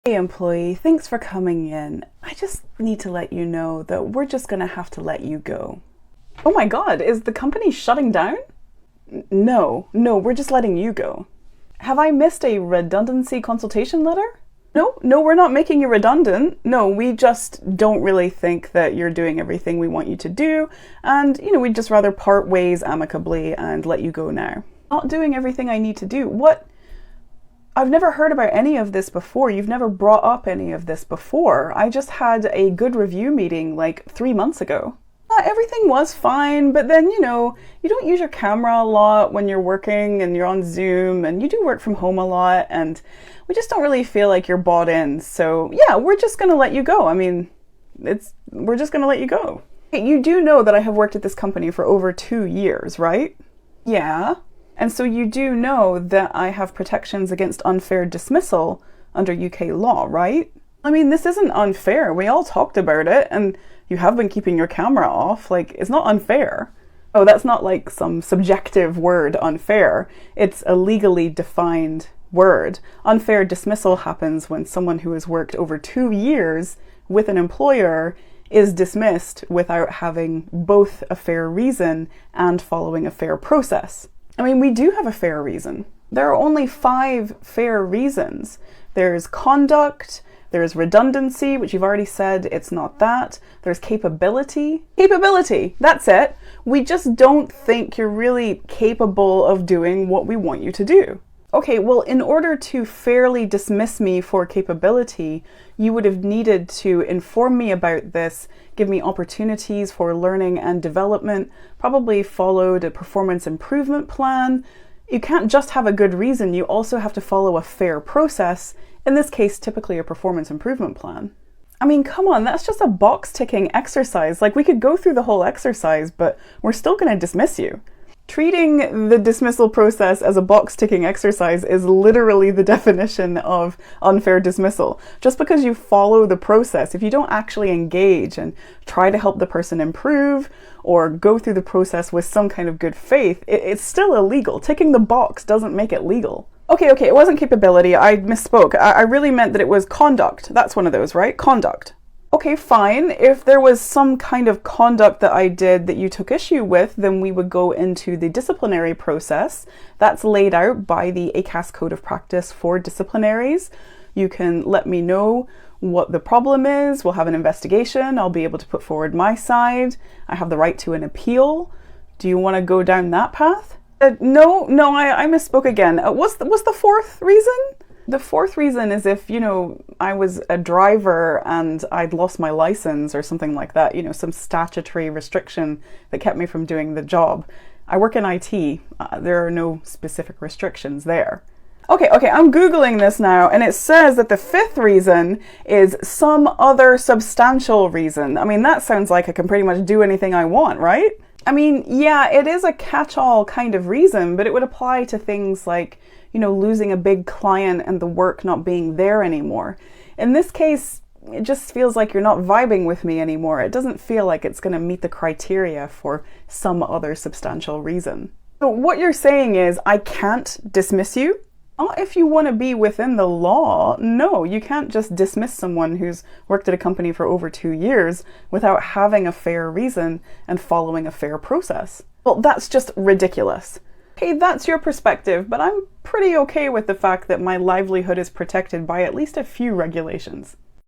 Hey employee, thanks for coming in. I just need to let you know that we're just gonna have to let you go. Oh my God, is the company shutting down? No, we're just letting you go. Have I missed a redundancy consultation letter? No, we're not making you redundant. No, we just don't really think that you're doing everything we want you to do, and we'd just rather part ways amicably and let you go now. Not doing everything I need to do. What? I've never heard about any of this before. You've never brought up any of this before. I just had a good review meeting like 3 months ago. Everything was fine, but then, you don't use your camera a lot when you're working and you're on Zoom, and you do work from home a lot, and we just don't really feel like you're bought in. So yeah, we're just gonna let you go. We're just gonna let you go. Hey, you do know that I have worked at this company for over 2 years, right? Yeah. And so you do know that I have protections against unfair dismissal under UK law, right? This isn't unfair. We all talked about it, and you have been keeping your camera off. It's not unfair. Oh, that's not like some subjective word, unfair. It's a legally defined word. Unfair dismissal happens when someone who has worked over 2 years with an employer is dismissed without having both a fair reason and following a fair process. We do have a fair reason. There are only 5 fair reasons. There's conduct, there's redundancy, which you've already said it's not that. There's capability. Capability, that's it. We just don't think you're really capable of doing what we want you to do. Okay, well, in order to fairly dismiss me for capability, you would have needed to inform me about this, give me opportunities for learning and development, probably followed a performance improvement plan. You can't just have a good reason, you also have to follow a fair process, in this case, typically a performance improvement plan. Come on, that's just a box-ticking exercise. We could go through the whole exercise, but we're still going to dismiss you. Treating the dismissal process as a box-ticking exercise is literally the definition of unfair dismissal. Just because you follow the process, if you don't actually engage and try to help the person improve or go through the process with some kind of good faith, it's still illegal. Ticking the box doesn't make it legal. Okay, it wasn't capability. I misspoke. I really meant that it was conduct. That's one of those, right? Conduct. Okay, fine. If there was some kind of conduct that I did that you took issue with, then we would go into the disciplinary process. That's laid out by the ACAS Code of Practice for disciplinaries. You can let me know what the problem is. We'll have an investigation. I'll be able to put forward my side. I have the right to an appeal. Do you want to go down that path? No, I misspoke again. What's the 4th reason? The 4th reason is if, I was a driver and I'd lost my license or something like that, some statutory restriction that kept me from doing the job. I work in IT. There are no specific restrictions there. Okay, I'm Googling this now, and it says that the 5th reason is some other substantial reason. That sounds like I can pretty much do anything I want, right? Yeah, it is a catch-all kind of reason, but it would apply to things like, losing a big client and the work not being there anymore. In this case, it just feels like you're not vibing with me anymore. It doesn't feel like it's going to meet the criteria for some other substantial reason. So what you're saying is I can't dismiss you? Not if you want to be within the law. No, you can't just dismiss someone who's worked at a company for over 2 years without having a fair reason and following a fair process. Well, that's just ridiculous. Okay, that's your perspective, but I'm pretty okay with the fact that my livelihood is protected by at least a few regulations.